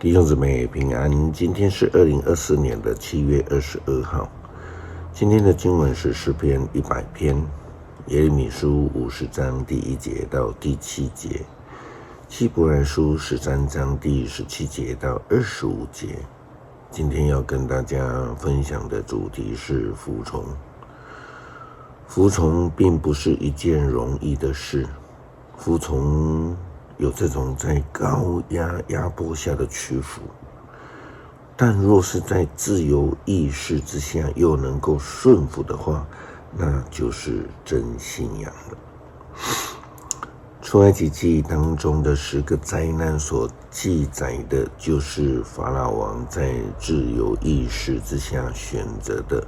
弟兄姊妹平安，今天是2024年的7月22号。今天的经文是诗篇100篇，耶利米书50章第1节到第7节，希伯来书13章第17节到25节。今天要跟大家分享的主题是服从。服从并不是一件容易的事，服从有这种在高压迫下的屈服，但若是在自由意识之下又能够顺服的话，那就是真信仰了。出埃及记当中的10个灾难所记载的，就是法老王在自由意识之下选择的，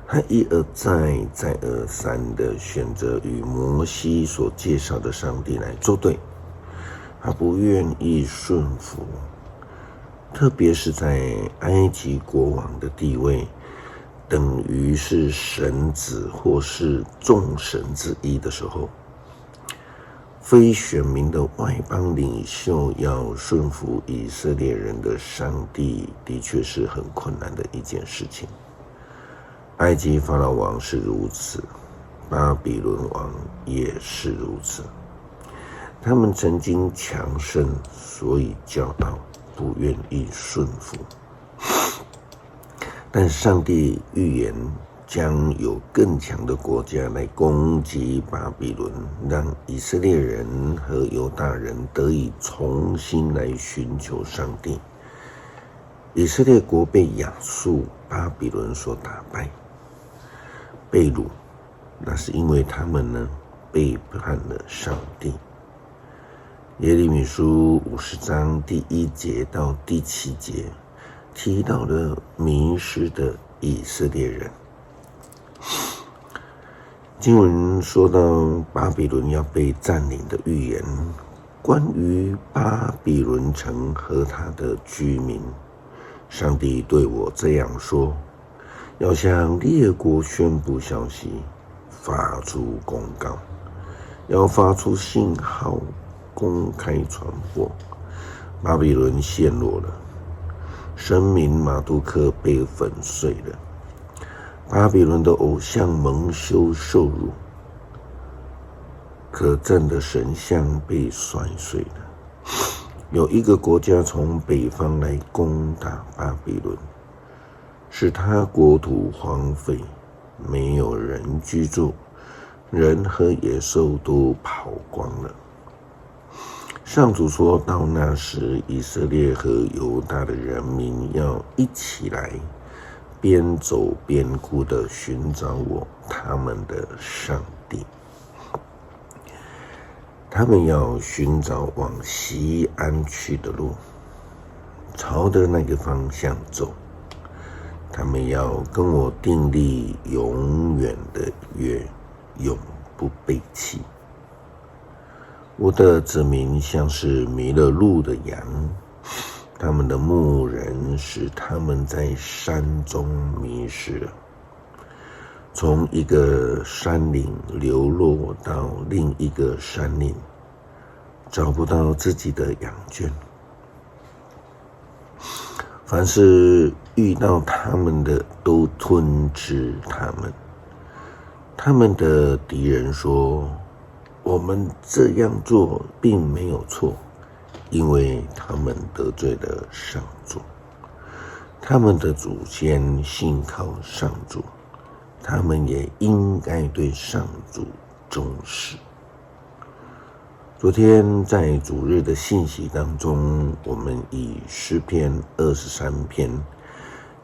他一而再再而三的选择与摩西所介绍的上帝来作对，他不愿意顺服，特别是在埃及国王的地位等于是神子或是众神之一的时候，非选民的外邦领袖要顺服以色列人的上帝，的确是很困难的一件事情。埃及法老王是如此，巴比伦王也是如此。他们曾经强盛，所以骄傲，不愿意顺服。但上帝预言将有更强的国家来攻击巴比伦，让以色列人和犹大人得以重新来寻求上帝。以色列国被亚述、巴比伦所打败，被掳，那是因为他们背叛了上帝。耶利米书50章第1节到第7节提到了迷失的以色列人。经文说到巴比伦要被占领的预言，关于巴比伦城和他的居民，上帝对我这样说：要向列国宣布消息，发出公告，要发出信号，公开传播。巴比伦陷落了，神明马杜克被粉碎了，巴比伦的偶像蒙羞受辱，可憎的神像被摔碎了。有一个国家从北方来攻打巴比伦，使他国土荒废，没有人居住，人和野兽都跑光了。上主说，到那时，以色列和犹大的人民要一起来，边走边哭地寻找我，他们的上帝。他们要寻找往西安去的路，朝着那个方向走。他们要跟我订立永远的约，永不背弃。我的子民像是迷了路的羊，他们的牧人使他们在山中迷失了，从一个山岭流落到另一个山岭，找不到自己的羊圈。凡是遇到他们的，都吞吃他们。他们的敌人说，我们这样做并没有错，因为他们得罪了上主。他们的祖先信靠上主，他们也应该对上主忠实。昨天在主日的信息当中，我们以诗篇23篇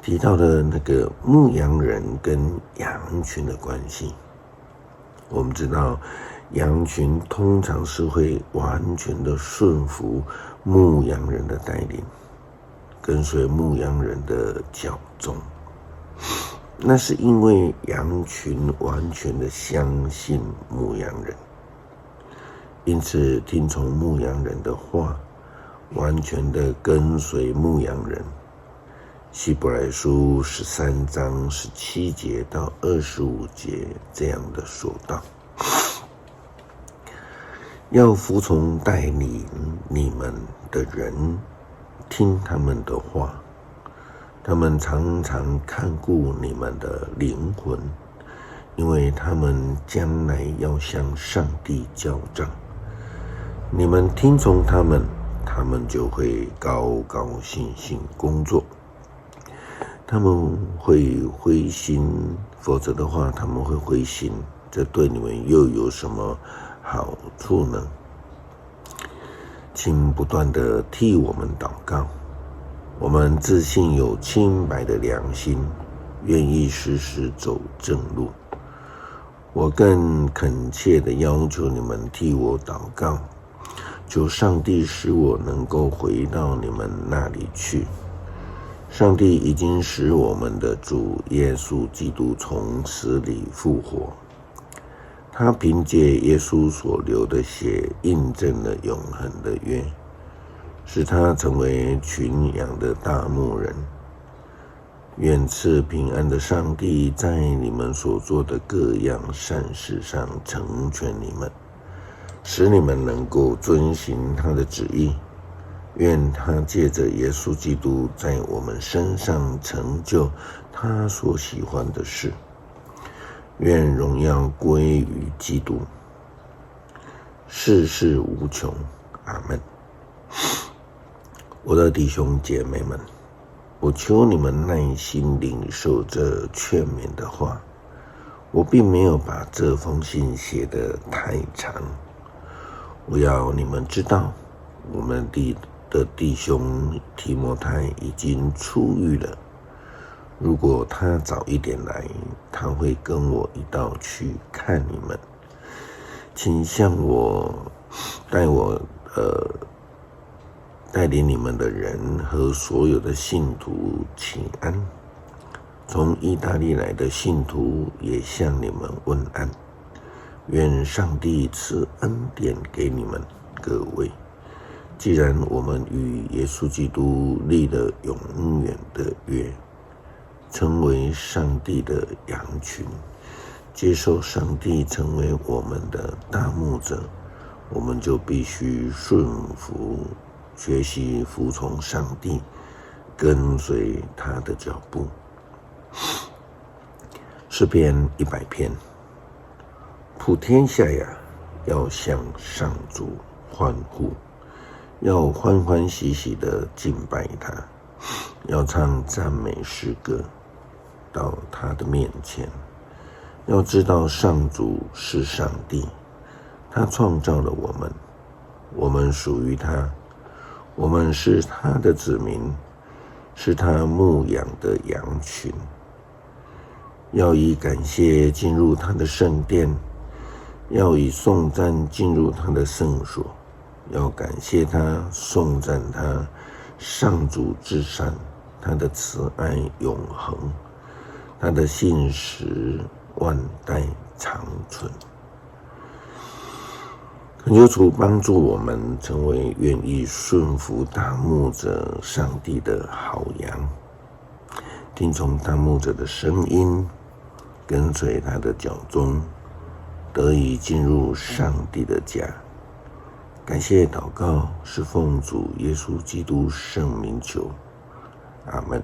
提到了那个牧羊人跟羊群的关系。我们知道羊群通常是会完全的顺服牧羊人的带领，跟随牧羊人的脚踪，那是因为羊群完全的相信牧羊人，因此听从牧羊人的话，完全的跟随牧羊人。希伯来书13章17节到25节这样的说道：要服从带领你们的人，听他们的话，他们常常看顾你们的灵魂，因为他们将来要向上帝交账。你们听从他们，他们就会高高兴兴工作。他们会灰心，否则的话他们会灰心，这对你们又有什么好处呢？请不断地替我们祷告。我们自信有清白的良心，愿意时时走正路。我更恳切地要求你们替我祷告，求上帝使我能够回到你们那里去。上帝已经使我们的主耶稣基督从死里复活，他凭借耶稣所流的血印证了永恒的约，使他成为群羊的大牧人。愿赐平安的上帝在你们所做的各样善事上成全你们，使你们能够遵行他的旨意。愿他借着耶稣基督在我们身上成就他所喜欢的事。愿荣耀归于基督，世事无穷。阿们。我的弟兄姐妹们，我求你们耐心领受这劝勉的话。我并没有把这封信写得太长，我要你们知道，我们的弟兄提摩太已经出狱了。如果他早一点来，他会跟我一道去看你们。请向我带领你们的人和所有的信徒请安。从意大利来的信徒也向你们问安。愿上帝赐恩典给你们各位。既然我们与耶稣基督立了永远的约，成为上帝的羊群，接受上帝成为我们的大牧者，我们就必须顺服，学习服从上帝，跟随他的脚步。诗篇100篇，普天下呀，要向上主欢呼，要欢欢喜喜地敬拜他，要唱赞美诗歌到他的面前。要知道上主是上帝，他创造了我们，我们属于他，我们是他的子民，是他牧养的羊群。要以感谢进入他的圣殿，要以颂赞进入他的圣所，要感谢他，颂赞他。上主至善，他的慈爱永恒，他的信实万代长存。恳求主帮助我们成为愿意顺服大牧者上帝的好羊，听从大牧者的声音，跟随他的脚踪，得以进入上帝的家。感谢祷告是奉主耶稣基督圣名求，阿们。